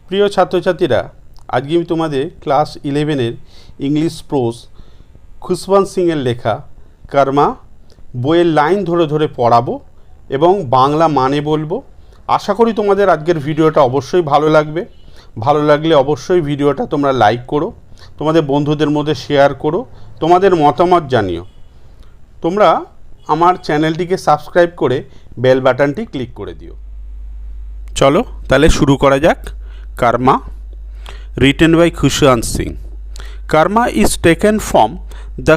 প্রিয় ছাত্রছাত্রীরা, আজকে আমি তোমাদের ক্লাস 11-এর ইংলিশ প্রোজ খুশবন্ত সিংয়ের লেখা কর্মা বইয়ের লাইন ধরে ধরে পড়াবো এবং বাংলা মানে বলবো। আশা করি তোমাদের আজকের ভিডিওটা অবশ্যই ভালো লাগবে। ভালো লাগলে অবশ্যই ভিডিওটা তোমরা লাইক করো, তোমাদের বন্ধুদের মধ্যে শেয়ার করো, তোমাদের মতামত জানিও। তোমরা আমার চ্যানেলটিকে সাবস্ক্রাইব করে বেল বাটনটি ক্লিক করে দিও। চলো তাহলে শুরু করা যাক। Karma, written by Khushwant Singh. Karma is taken from the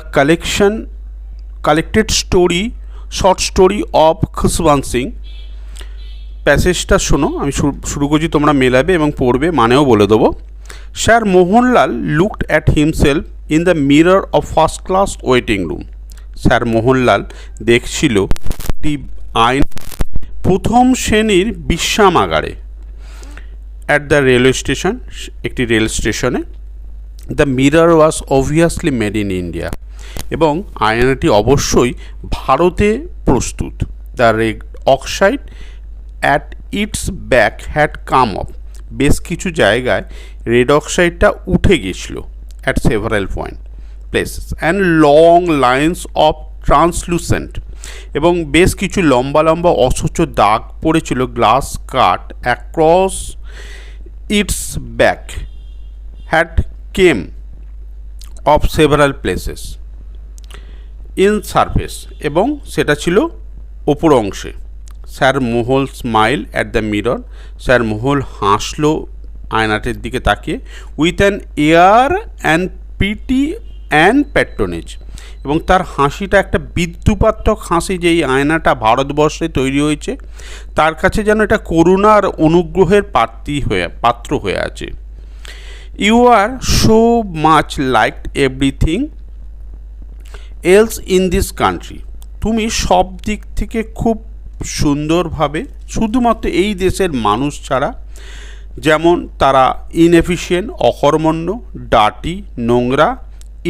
collected short story of Khushwant Singh. প্যাসেজটা শোনো, আমি শুরু করছি, তোমরা মেলাবে এবং পড়বে, মানেও বলে দেবো। Sir Mohanlal looked at himself in the mirror of first class waiting room. Sir Mohanlal দেখছিল একটি প্রথম শ্রেণীর বিশ্রামাগারে। অ্যাট দ্য রেলওয়ে স্টেশন, একটি রেল স্টেশনে। The mirror was obviously made in India, এবং আয়নাটি অবশ্যই ভারতে প্রস্তুত। The red oxide at its back had come off, বেশ কিছু জায়গায় রেড অক্সাইডটা উঠে গেছিল। At several point places and long lines of translucent, এবং বেশ কিছু লম্বা লম্বা অস্বচ্ছ দাগ পড়েছিল glass cut across its back had came off several places in surface, এবং সেটা ছিল ওপর অংশে। Sir Mohal smile at the mirror, sir Mohal হাসলো আয়নাটির দিকে তাকিয়ে। With an air and pity and patronage, এবং তার হাসিটা একটা বিদ্রুপাত্মক হাসি, যে এই আয়নাটা ভারতবর্ষে তৈরি হয়েছে, তার কাছে যেন এটা করুণা আর অনুগ্রহের পাত্র হয়ে আছে। You are so much liked everything else in this country, তুমি সব দিক থেকে খুব সুন্দরভাবে, শুধুমাত্র এই দেশের মানুষ ছাড়া, যেমন তারা ইনএফিশিয়েন্ট, অকর্মণ্য, ডার্টি, নোংরা,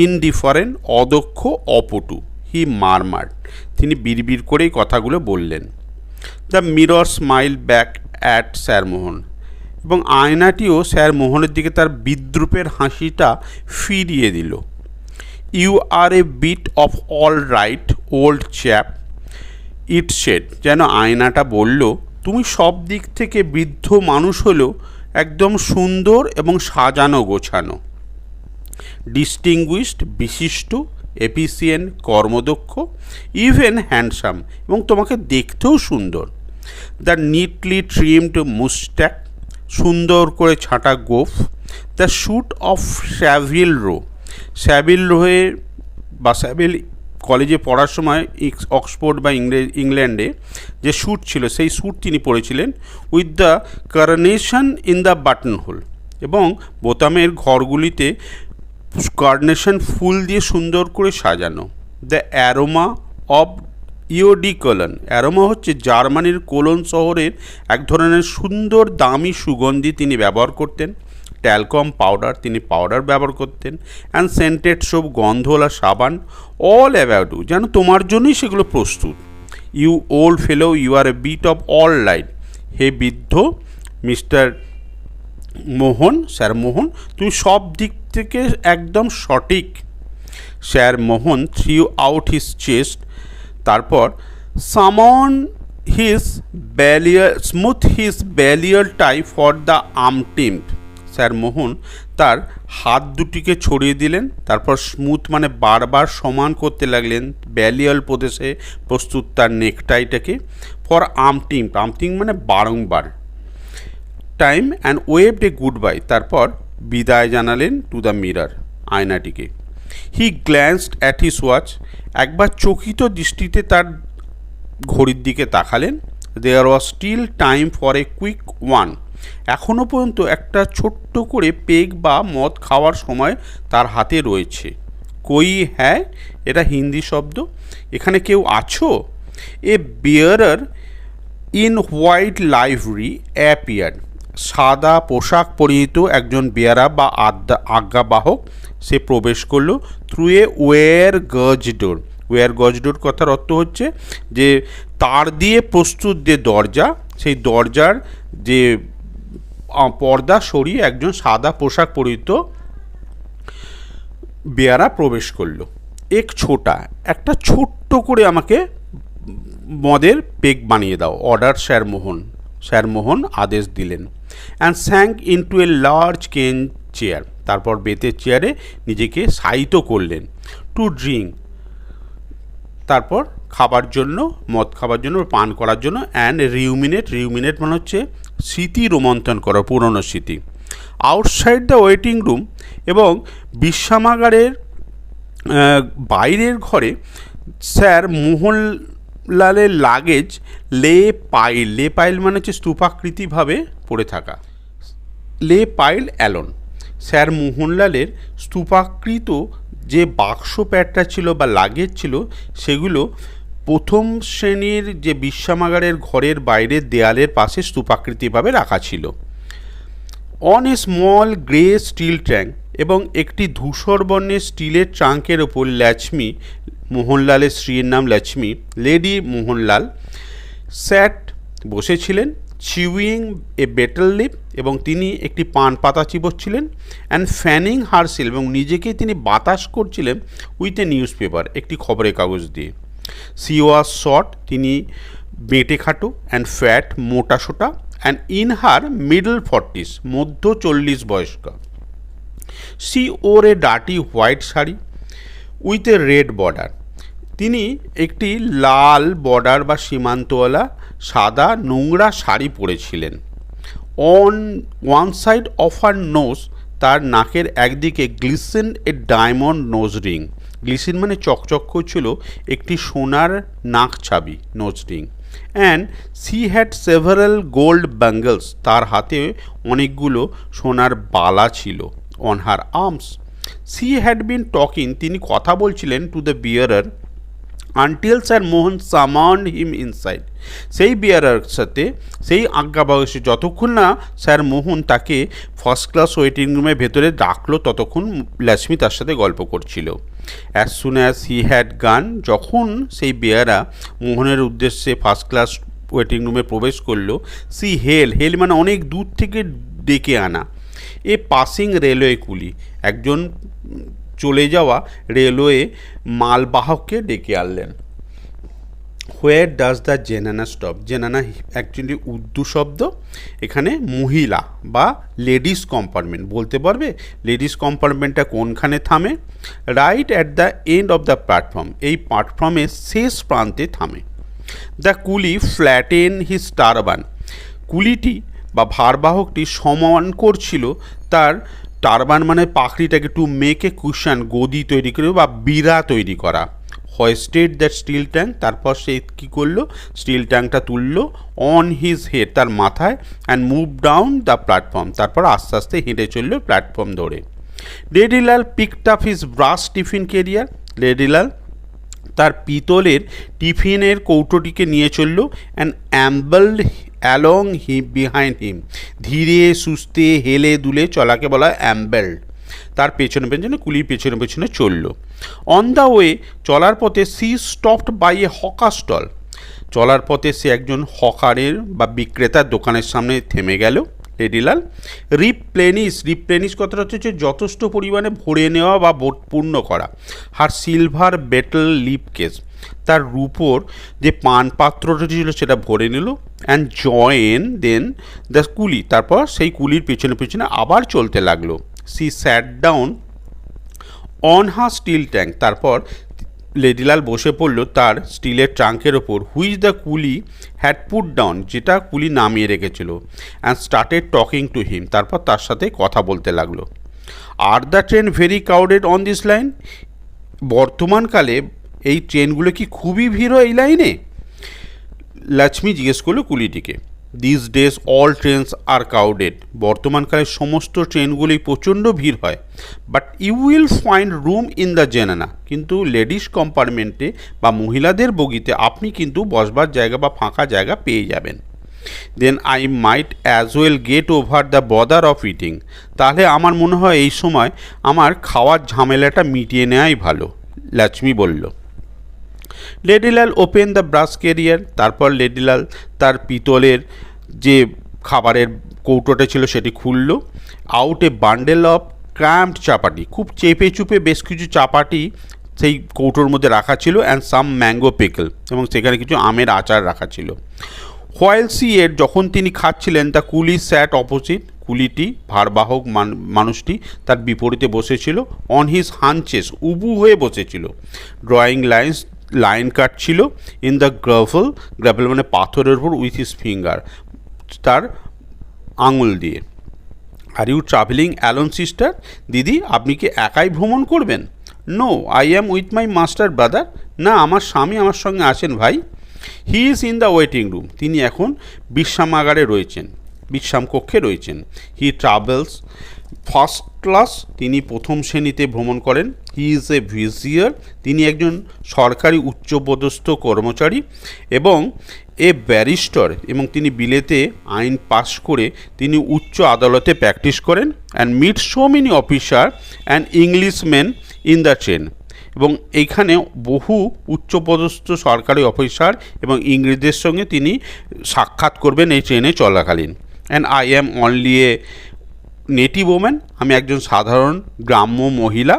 ইনডিফারেন্ট, অদক্ষ, অপটু। হি মারমার্ড, তিনি বিড়বিড় করেই কথাগুলো বললেন। The mirror smile back at sir Mohan, এবং আয়নাটিও স্যার মোহনের দিকে তার বিদ্রুপের হাসিটা ফিরিয়ে দিল। You are a bit of all right old chap, it said, যেন আয়নাটা বলল, তুমি সব দিক থেকে বৃদ্ধ মানুষ হলেও একদম সুন্দর এবং সাজানো গোছানো। ডিস্টিংগুইশড, বিশিষ্ট, এফিসিয়েন্ট, কর্মদক্ষ, ইভেন হ্যান্ডসাম, এবং তোমাকে দেখতেও সুন্দর। দ্য নিটলি ট্রিমড মুস্ট্যাক, সুন্দর করে ছাঁটা গোফ। দ্য স্যুট অফ স্যাভিল রো, স্যাভিল রোয়ে বা স্যাভিল কলেজে পড়ার সময় অক্সফোর্ড বা ইংল্যান্ডে যে স্যুট ছিল, সেই স্যুট তিনি পরেছিলেন। With the carnation in the buttonhole, এবং বোতামের ঘরগুলিতে কার্নেশন ফুল দিয়ে সুন্দর করে সাজানো। The aroma of eau de cologne, aroma হচ্ছে জার্মানির কোলন শহরের এক ধরনের সুন্দর দামি সুগন্ধি তিনি ব্যবহার করতেন। ট্যালকম পাউডার, তিনি পাউডার ব্যবহার করতেন। অ্যান্ড সেন্টেড সোপ, গন্ধওয়ালা সাবান। অল অ্যাবাউট ইউ, যেন তোমার জন্যই সেগুলো প্রস্তুত। You old fellow, you are a bit of all right, হে বৃদ্ধ মিস্টার মোহন, স্যার মোহন, তুমি সব দিক থেকে একদম সঠিক। Sir Mohan threw out his chest, তারপর summon his smooth his Balliol tie for the আর্মটিম্প, স্যার মোহন তার হাত দুটিকে ছড়িয়ে দিলেন, তারপর স্মুথ মানে বারবার সমান করতে লাগলেন ব্যালিয়াল প্রদেশে প্রস্তুত তার নেকটাইটাকে। ফর আর্মটিম্প, আর্মটিম্প মানে বারংবার। Time and waved a goodbye, তারপর বিদায় জানালেন টু দ্য মিরর, আয়নাটিকে। He glanced at his watch, একবার চকিত দৃষ্টিতে তার ঘড়ির দিকে তাকালেন। There was still time for a quick one, এখনও পর্যন্ত একটা ছোট্ট করে পেগ বা মদ খাওয়ার সময় তার হাতে রয়েছে। কই হ্যাঁ, এটা হিন্দি শব্দ। এখানে কেউ আছো? এ বিয়ারার ইন হোয়াইট লাইভরি অ্যাপিয়ার্ড, সাদা পোশাক পরিহিত একজন বেয়ারা বা আজ্ঞাবাহক সে প্রবেশ করলো। থ্রু এ ওয়ার গজ ডোর, ওয়ার গজ ডোর কথার অর্থ হচ্ছে যে তার দিয়ে প্রস্তুত যে দরজা, সেই দরজার যে পর্দা সরিয়ে একজন সাদা পোশাক পরিহিত বেয়ারা প্রবেশ করলো। একটা ছোট্ট করে আমাকে মদের পেক বানিয়ে দাও, অর্ডার স্যারমোহন আদেশ দিলেন। And sank into a large কেন চেয়ার, তারপর বেতের চেয়ারে নিজেকে শায়িত করলেন। টু ড্রিঙ্ক, তারপর মদ খাবার জন্য, পান করার জন্য। অ্যান্ড রিউমিনেট মানে হচ্ছে স্মৃতি রোমন্থন করা, পুরনো স্মৃতি। আউটসাইড দ্য ওয়েটিং রুম, এবং বিশ্রামাগারের বাইরের ঘরে স্যার মোহনলালের লাগেজ লে পাইল মানে হচ্ছে স্তূপাকৃতিভাবে পড়ে থাকা, লে পাইল অ্যালোন। স্যার মোহনলালের স্তূপাকৃত যে বাক্স প্যাডটা ছিল বা লাগেজ ছিল, সেগুলো প্রথম শ্রেণীর যে বিশ্রামাগারের ঘরের বাইরের দেয়ালের পাশে স্তূপাকৃতিভাবে রাখা ছিল। On a small grey steel tank, এবং একটি ধূসর বর্ণের স্টিলের ট্রাঙ্কের ওপর লক্ষ্মী, মোহনলালের স্ত্রীর নাম লক্ষ্মী, লেডি মোহনলাল স্যাট বসেছিলেন, চিউইং এ বেটেল লিপ, এবং তিনি একটি পান পাতা চিবোচ্ছিলেন। অ্যান্ড ফ্যানিং হারসেল, এবং নিজেকে তিনি বাতাস করছিলেন উইথ এ নিউজ পেপার, একটি খবরের কাগজ দিয়ে। সি ওয়াজ শর্ট, তিনি বেঁটে খাটো, অ্যান্ড ফ্যাট, মোটা সোটা, and in her middle 40s, মধ্য 40 বয়স্কা। She wore a dirty white sari with a red border, তিনি একটি লাল বর্ডার বা সীমান্তওয়ালা সাদা নোংরা শাড়ি পরেছিলেন। On one side of her nose, তার নাকের একদিকে glisten a diamond nose ring, glisten মানে চকচক করছিল একটি সোনার নাক ছাবি, nose ring. And she had several gold bangles, তার হাতে অনেকগুলো সোনার বালা ছিল। On her arms, she had been talking, তিনি কথা বলছিলেন to the bearer until sir Mohan summoned him inside, সেই বিয়ারার সাথে, সেই আজ্ঞাবয়সে, যতক্ষণ না স্যার মোহন তাকে ফার্স্ট ক্লাস ওয়েটিং রুমের ভেতরে ডাকলো, ততক্ষণ লক্ষ্মী তার সাথে গল্প করছিল। As soon as he had গান, যখন সেই বেয়ারা মোহনের উদ্দেশ্যে ফার্স্ট ক্লাস ওয়েটিং রুমে প্রবেশ করলো, সি হেল মানে অনেক দূর থেকে ডেকে আনা, এ পাসিং রেলওয়ে কুলি, একজন চলে যাওয়া রেলওয়ে মালবাহককে ডেকে আনলেন। Where does the zenana stop, zenana actually Urdu শব্দ, এখানে মহিলা বা লেডিস কম্পার্টমেন্ট বলতে পারবে, লেডিস কম্পার্টমেন্টটা কোনখানে থামে? Right at the end of the platform, এই প্ল্যাটফর্মের শেষ প্রান্তে থামে। দ্য কুলি ফ্ল্যাটেন হিজ টারবান, কুলিটি বা ভারবাহকটি সমান করছিল তার টারবান মানে পাখড়িটাকে, টু মেক এ কুশন, গদি তৈরি করে বা বিড়া তৈরি করা। হোয়েস্টেড দ্যাট স্টিল ট্যাঙ্ক, তারপর সে কী করলো, স্টিল ট্যাঙ্কটা তুললো অন হিজ হেড, তার মাথায়, and move down the platform, তারপর আস্তে আস্তে হেঁটে চললো প্ল্যাটফর্ম ধরে। Ladilal picked up his brass tiffin carrier, Ladilal তার পিতলের টিফিনের কৌটোটিকে নিয়ে চলল। And ambled along behind him, ধীরে সুস্থে হেলে দুলে চলাকে বলা অ্যাম্বেলড, তার পেছনে পেছনে, কুলির পেছনে পেছনে চলল। অন দ্য ওয়ে, চলার পথে, she stopped by a hawker stall, চলার পথে সে একজন হকারের বা বিক্রেতার দোকানের সামনে থেমে গেল। লেডিলাল রিপ্লেনিশ কথাটা হচ্ছে যথেষ্ট পরিমাণে ভরে নেওয়া বা পূর্ণ করা। হার সিলভার বেটল লিপ কেস, তার রূপোর যে পানপাত্রটা ছিল সেটা ভরে নিল। অ্যান্ড জয়েন দেন দ্য কুলি, তারপর সেই কুলির পেছনে পেছনে আবার চলতে লাগলো। She sat down on her steel tank, তারপর লেডিলাল বসে পড়ল তার স্টিলের ট্রাঙ্কের ওপর, which the coolie had put down, যেটা কুলি নামিয়ে রেখেছিল। And started talking to him, তারপর তার সাথে কথা বলতে লাগলো। Are the train very crowded on this line, বর্তমানকালে এই ট্রেনগুলো কি খুবই ভিড় হয় এই লাইনে? লক্ষ্মী জিজ্ঞেস করলো কুলিটিকে। These days all trains are crowded, বর্তমানকালে সমস্ত ট্রেনগুলি প্রচণ্ড ভিড় হয়। But you will find room in the zenana, কিন্তু লেডিস কম্পার্টমেন্টে বা মহিলাদের বগিতে আপনি কিন্তু বসবার জায়গা বা ফাঁকা জায়গা পেয়ে যাবেন। Then I might as well get over the bother of eating, তাহলে আমার মনে হয় এই সময় আমার খাওয়ার ঝামেলাটা মিটিয়ে নেওয়াই ভালো, লক্ষ্মী বলল। লেডিলাল ওপেন দ্য ব্রাশ ক্যারিয়ার, তারপর লেডিলাল তার পিতলের যে খাবারের কৌটোটা ছিল সেটি খুললো। আউট এ বান্ডেল অফ ক্র্যাম্পড চাপাটি, খুব চেপে চুপে বেশ কিছু চাপাটি সেই কৌটোর মধ্যে রাখা ছিল, অ্যান্ড সাম ম্যাঙ্গো পিকল, এবং সেখানে কিছু আমের আচার রাখা ছিল। হোয়াইল সি এর, যখন তিনি খাচ্ছিলেন, দ্য কুলি স্যাট অপোজিট, কুলিটি ভারবাহক মানুষটি তার বিপরীতে বসেছিল। অন হিজ হাঞ্চেস, উবু হয়ে বসেছিল। ড্রয়িং লাইন কাটছিল। ইন দ্য গ্রাভেল মানে পাথরের উপর, উইথ হিজ ফিঙ্গার, তার আঙুল দিয়ে। Are you travelling alone sister, দিদি আপনি কি একাই ভ্রমণ করবেন? No, I am with my master brother, না আমার স্বামী আমার সঙ্গে আছেন ভাই। He is in the waiting room, তিনি এখন বিশ্রামাগারে রয়েছেন, বিশ্রাম কক্ষে রয়েছেন। হি ট্রাভেলস ফার্স্ট ক্লাস, তিনি প্রথম শ্রেণীতে ভ্রমণ করেন। হি ইজ এ ভিজিয়ার, তিনি একজন সরকারি উচ্চপদস্থ কর্মচারী এবং এ ব্যারিস্টার, এবং তিনি বিলেতে আইন পাশ করে তিনি উচ্চ আদালতে প্র্যাকটিস করেন। And meet so many officer and Englishman in the train, এবং এইখানে বহু উচ্চপদস্থ সরকারি অফিসার এবং ইংরেজদের সঙ্গে তিনি সাক্ষাৎ করবেন এই ট্রেনে চলাকালীন। And I am only a native woman, আমি একজন সাধারণ গ্রাম্য মহিলা।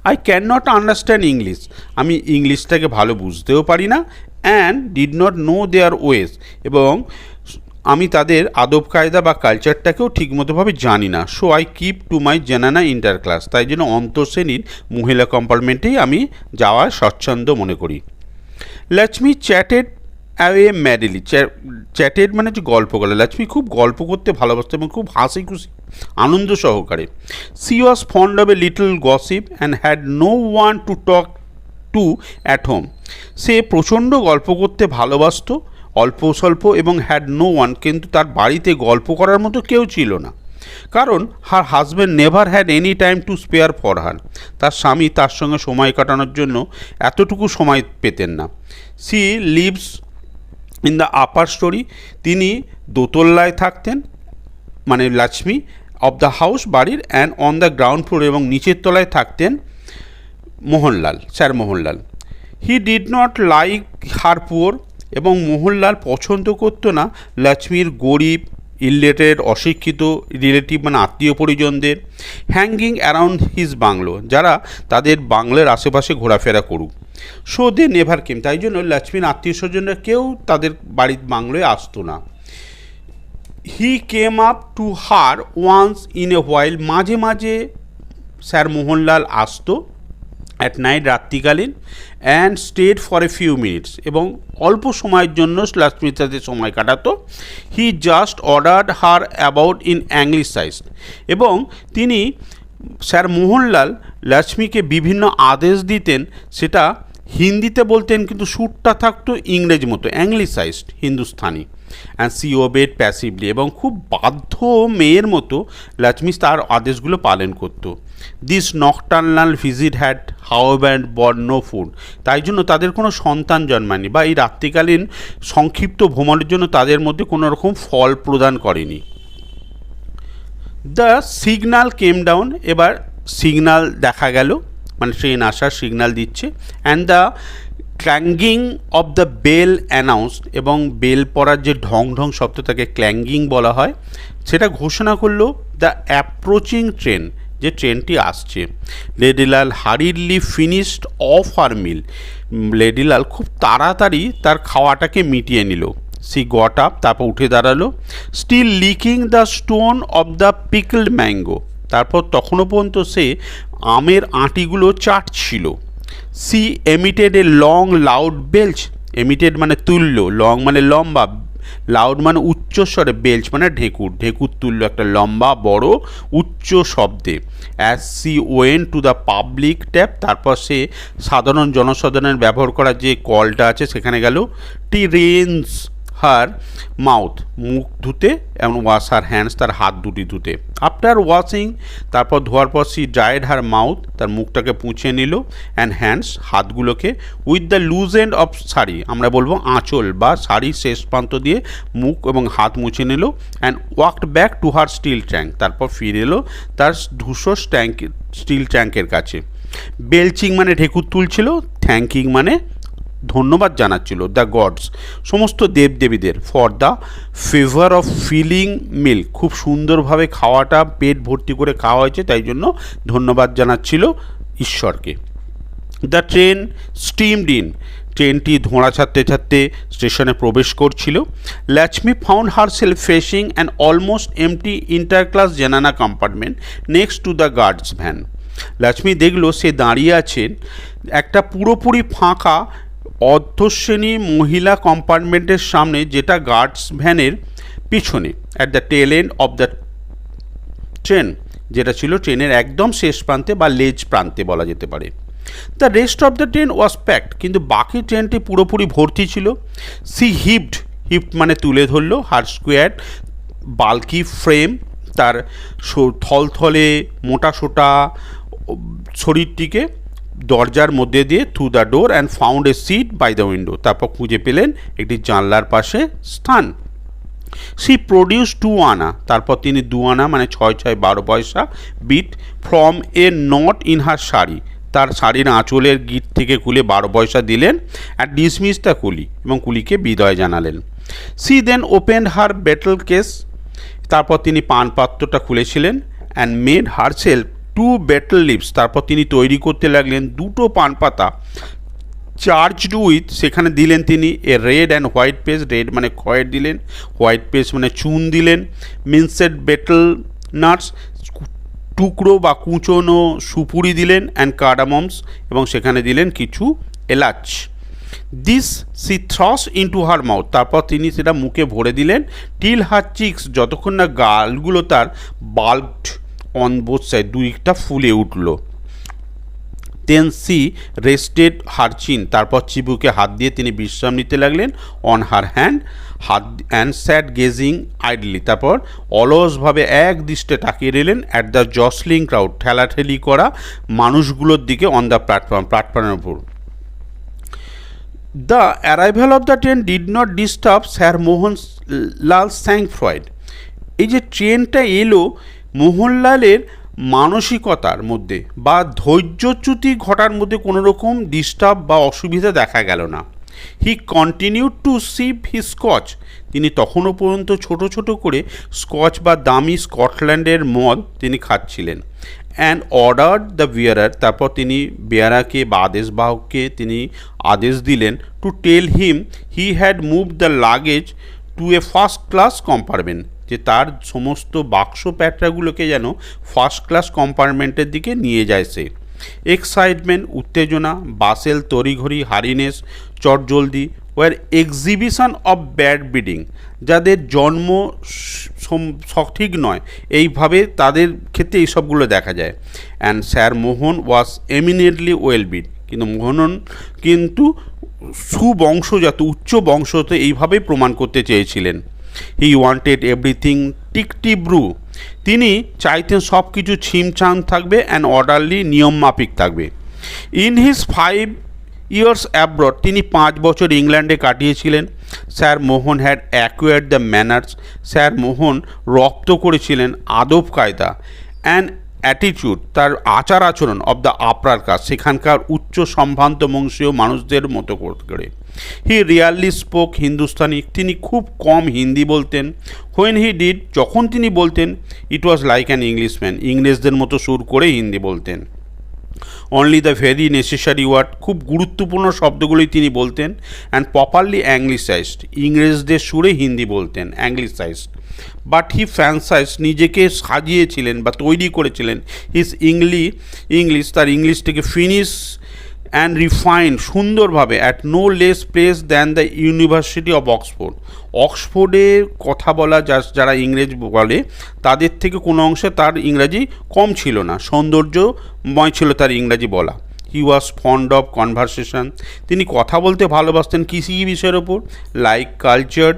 I can not understand English, আমি ইংলিশটাকে ভালো বুঝতেও পারি না। And did not know their ways, এবং আমি তাদের আদব কায়দা বা কালচারটাকেও ঠিকমতোভাবে জানি না। So I keep to my zenana inter class, তাই জন্য অন্তঃশ্রেণীর মহিলা কম্পার্টমেন্টেই আমি যাওয়া স্বচ্ছন্দ মনে করি। লক্ষ্মী চ্যাটেড অ্যাওয়ে ম্যারিলি, চ্যাটেড মানে হচ্ছে গল্প করে। লক্ষ্মী খুব গল্প করতে ভালোবাসত এবং খুব হাসি খুশি আনন্দ সহকারে। She was fond of a little gossip and had no one to talk to at home, সে প্রচণ্ড গল্প করতে ভালোবাসত অল্প স্বল্প, এবং হ্যাড নো ওয়ান, কিন্তু তার বাড়িতে গল্প করার মতো কেউ ছিল না, কারণ her husband never had any time to spare for her, তার স্বামী তার সঙ্গে সময় কাটানোর জন্য এতটুকু সময় পেতেন না। She lives in the upper storey, তিনি দোতলায় থাকতেন, মানে লক্ষ্মী, অফ দ্য হাউস বাড়ির, and on the ground floor, এবং নিচের তলায় থাকতেন Mohanlal, sir Mohanlal. He did not like her poor, এবং মোহনলাল পছন্দ করতো না লক্ষ্মীর গরিব, ইলিটারেট, অশিক্ষিত রিলেটিভ মানে আত্মীয় পরিজনদের, হ্যাঙ্গিং অ্যারাউন্ড হিজ বাংলো, যারা তাদের বাংলার আশেপাশে ঘোরাফেরা করুক। সো দে নেভার কেম, তাই জন্য লক্ষ্মীর আত্মীয় স্বজনরা কেউ তাদের বাড়ির বাংলোয় আসতো না। He came up to her once in a while, মাঝে মাঝে স্যার মোহনলাল আসতো অ্যাট নাইট, রাত্রিকালীন, and stayed for a few minutes, এবং অল্প সময়ের জন্য লক্ষ্মীর সাথে সময় কাটাতো। He just ordered her about in anglicised, এবং তিনি স্যার মোহনলাল লক্ষ্মীকে বিভিন্ন আদেশ দিতেন, সেটা হিন্দিতে বলতেন কিন্তু সুরটা থাকতো ইংরেজি মতো, anglicised Hindustani. And she obeyed passively, এবং খুব বাধ্য মেয়ের মতো লক্ষ্মী তার আদেশগুলো পালন করত। This nocturnal visit had however বর নো ফুড, তাই জন্য তাদের কোনো সন্তান জন্মায়নি, বা এই রাত্রিকালীন সংক্ষিপ্ত ভ্রমণের জন্য তাদের মধ্যে কোনো রকম ফল প্রদান করেনি। দ্য সিগনাল কেম ডাউন, এবার সিগনাল দেখা গেল, মানে ট্রেন আসার সিগনাল দিচ্ছে। And the clanging of the bell announced, এবং বেল পড়ার যে ঢং ঢং শব্দ তাকে ক্ল্যাঙ্গিং বলা হয়, সেটা ঘোষণা করলো দ্য অ্যাপ্রোচিং ট্রেন, যে ট্রেনটি আসছে। লেডিলাল হারিডলি ফিনিশড অফ হার মিল, লেডিলাল খুব তাড়াতাড়ি তার খাওয়াটাকে মিটিয়ে নিল। সি গট আপ, তারপর উঠে দাঁড়ালো। Still licking the stone of the pickled mango, তারপর তখনও পর্যন্ত সে আমের আঁটিগুলো চাটছিল। She emitted a long loud belch, emitted মানে তুল্য, লং মানে লম্বা, লাউড মানে উচ্চস্বরে, বেলচ মানে ঢেকুর, ঢেকুর তুল্য একটা লম্বা বড় উচ্চ শব্দে। As she went to the public tap, তারপর সে সাধারণ জনসাধারণের ব্যবহার করার যে কলটা আছে সেখানে গেল। টি রেন্স হার মাউথ, মুখ ধুতে, এবং ওয়াশ হার হ্যান্ডস, তার হাত দুটি ধুতে। আফটার ওয়াশিং, তারপর ধোয়ার পর সি ড্রাইড হার মাউথ, তার মুখটাকে পুছে নিল, অ্যান্ড হ্যান্ডস, হাতগুলোকে, with the loose end of sari, আমরা বলবো আঁচল বা শাড়ির শেষ প্রান্ত দিয়ে মুখ এবং হাত মুছে নিল। And walked back to her steel tank, তারপর ফিরে এলো তার ধূসর স্টিল ট্যাঙ্কের কাছে। বেলচিং মানে ঢেকুর তুলছিল, থ্যাঙ্কিং মানে ধন্যবাদ জানাচ্ছিল দ্য গডস, সমস্ত দেবদেবীদের, for the favour of filling meal, খুব সুন্দরভাবে খাওয়াটা পেট ভর্তি করে খাওয়া হয়েছে তাই জন্য ধন্যবাদ জানাচ্ছিল ঈশ্বরকে। দ্য ট্রেন স্টিমড ইন, ট্রেনটি ধোঁয়া ছাড়তে ছাড়তে স্টেশনে প্রবেশ করছিল। Lakshmi found herself facing an almost empty inter class zenana compartment next to the guard's van. Lakshmi দেখল সে দাঁড়িয়ে আছেন একটা পুরোপুরি ফাঁকা অর্ধশ্রেণী মহিলা কম্পার্টমেন্টের সামনে, যেটা গার্ডস ভ্যানের পিছনে, at the tail end of the train, যেটা ছিল ট্রেনের একদম শেষ প্রান্তে বা লেজ প্রান্তে বলা যেতে পারে। The rest of the train was packed, কিন্তু বাকি ট্রেনটি পুরোপুরি ভর্তি ছিল। সি হিপড মানে তুলে ধরলো, হার স্কোয়ার বাল্কি ফ্রেম, তার থলথলে মোটা সোটা শরীরটিকে দরজার মধ্যে দিয়ে through the door and found a seat by the window, তারপর খুঁজে পেলেন একটি জানলার পাশে স্থান। সি প্রডিউস 2 আনা, তারপর তিনি 2 আনা মানে 6 6 12 paisa bit from a knot in her sari, তার শাড়ির আঁচলের গিট থেকে খুলে 12 পয়সা দিলেন। অ্যান্ড ডিসমিস দ্য কুলি, এবং কুলিকে বিদায় জানালেন। She then opened her betel case, তারপর তিনি পানপাত্রটা খুলেছিলেন। And made herself 2 betel leaves, তারপর তিনি তৈরি করতে লাগলেন 2টো পান পাতা। চার্জড উইথ, সেখানে দিলেন তিনি a red and white paste, red মানে খয়ের দিলেন, হোয়াইট পেস্ট মানে চুন দিলেন। মিনসেড বেটল নাটস, টুকরো বা কুচনো সুপুরি দিলেন। অ্যান্ড কার্ডামমস, এবং সেখানে দিলেন কিছু এলাচ। This she throws into her mouth, তারপর তিনি সেটা মুখে ভরে দিলেন। টিল হার চিক্স, যতক্ষণ না গালগুলো তার বাল্বড অন বোথ সাইড, দুইটা ফুলে উঠল। দেন সি রেস্টেড হার চিন, তারপর চিবুকে হাত দিয়ে তিনি বিশ্রাম নিতে লাগলেন। অন হার হ্যান্ড হাত অ্যান্ড স্যাড গেজিং আইডলি, তারপর অলসভাবে এক দৃষ্টে তাকিয়ে রইলেন। অ্যাট দ্য জসলিং ক্রাউড, ঠেলাঠেলি করা মানুষগুলোর দিকে অন দ্য প্ল্যাটফর্মের উপর। The arrival of the train did not disturb sir Mohanlal স্যাং Freud, এই যে ট্রেনটা এলো মোহনলালের মানসিকতার মধ্যে বা ধৈর্যচ্যুতি ঘটার মধ্যে কোনো রকম ডিস্টার্ব বা অসুবিধা দেখা গেল না। He continued to sip he scotch, তিনি তখনও পর্যন্ত ছোট ছোট করে স্কচ বা দামি স্কটল্যান্ডের মদ তিনি খাচ্ছিলেন। অ্যান্ড অর্ডার্ড দ্য বিয়ারার, তারপর তিনি বেয়ারাকে বা আদেশবাহককে তিনি আদেশ দিলেন to tell him he had move the luggage to a first class compartment, যে তার সমস্ত বাক্স প্যাটরাগুলোকে যেন ফার্স্ট ক্লাস কম্পার্টমেন্টের দিকে নিয়ে যায় সে। এক্সাইটমেন্ট, উত্তেজনা, বাসেল তড়িঘড়ি, হারিনেস, চটজলদি, were exhibition of bad breeding, যাদের জন্ম সঠিক নয় এইভাবে তাদের ক্ষেত্রে এইসবগুলো দেখা যায়। And sir Mohan was eminently well bred, কিন্তু মোহনন কিন্তু সুবংশজাত উচ্চ বংশতে এইভাবেই প্রমাণ করতে চেয়েছিলেন। হি ওয়ান্টেড এভরিথিং টিকটি ব্রু, তিনি চাইতেন সব কিছু ছিমছাম থাকবে অ্যান্ড অর্ডারলি, নিয়ম মাফিক থাকবে। ইন হিজ 5 years অ্যাব্রড, তিনি 5 বছর ইংল্যান্ডে কাটিয়েছিলেন। Sir Mohan had acquired the manners, sir Mohan রপ্ত করেছিলেন আদব কায়দা। অ্যান্ড অ্যাটিটিউড, তার আচার আচরণ অব দ্য আপার কাস্ট, সেখানকার উচ্চ সম্ভ্রান্ত বংশীয় মানুষদের মতো করে। হি রিয়ারলি স্পোক হিন্দুস্তানি, তিনি খুব কম হিন্দি বলতেন। হোয়েন হি ডিড, যখন তিনি বলতেন, it was like an Englishman, ইংরেজদের মতো সুর করে হিন্দি বলতেন। Only the very necessary word, খুব গুরুত্বপূর্ণ শব্দগুলোই তিনি বলতেন। অ্যান্ড প্রপারলি অ্যাংলিসাইজড, ইংরেজদের সুরে হিন্দি বলতেন, অ্যাংলিসাইজড। বাট হি ফ্যান্সাইজড, নিজেকে সাজিয়েছিলেন বা তৈরি করেছিলেন হিজ ইংলিশ, তার ইংলিশটাকে ফিনিশ অ্যান্ড রিফাইন্ড, সুন্দরভাবে, at no less place than the university of Oxford, অক্সফোর্ডে কথা বলা যারা ইংরেজ বলে তাদের থেকে কোনো অংশে তার ইংরাজি কম ছিল না, সৌন্দর্যময় ছিল তার ইংরাজি বলা। হি ওয়াজ ফন্ড অফ কনভারসেশন, তিনি কথা বলতে ভালোবাসতেন কৃষি বিষয়ের ওপর। লাইক কালচার,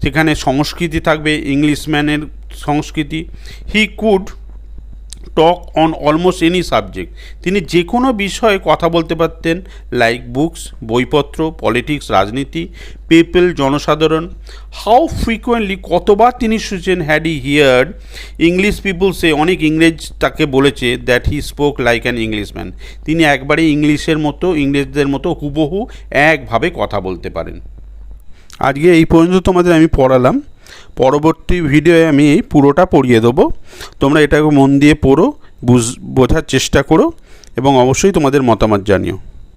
সেখানে সংস্কৃতি থাকবে, ইংলিশম্যানের সংস্কৃতি। He could talk on almost any subject. তিনি যে কোনো বিষয়ে কথা বলতে পারতেন, লাইক বুকস, বইপত্র, পলিটিক্স, রাজনীতি, পিপল, জনসাধারণ। হাউ ফ্রিকোয়েন্টলি, কতবার তিনি শুনেছেন, had he heard English people say, অনেক ইংরেজ তাকে বলেছে, that he spoke like an Englishman, তিনি একবারে ইংরেজদের মতো হুবহু একভাবে কথা বলতে পারেন। আজকে এই পর্যন্ত তোমাদের আমি পড়ালাম। পরবর্তী ভিডিওয়ে আমি এই পুরোটা পড়িয়ে দেবো। তোমরা এটাকে মন দিয়ে পড়ো, বোঝার চেষ্টা করো এবং অবশ্যই তোমাদের মতামত জানিও।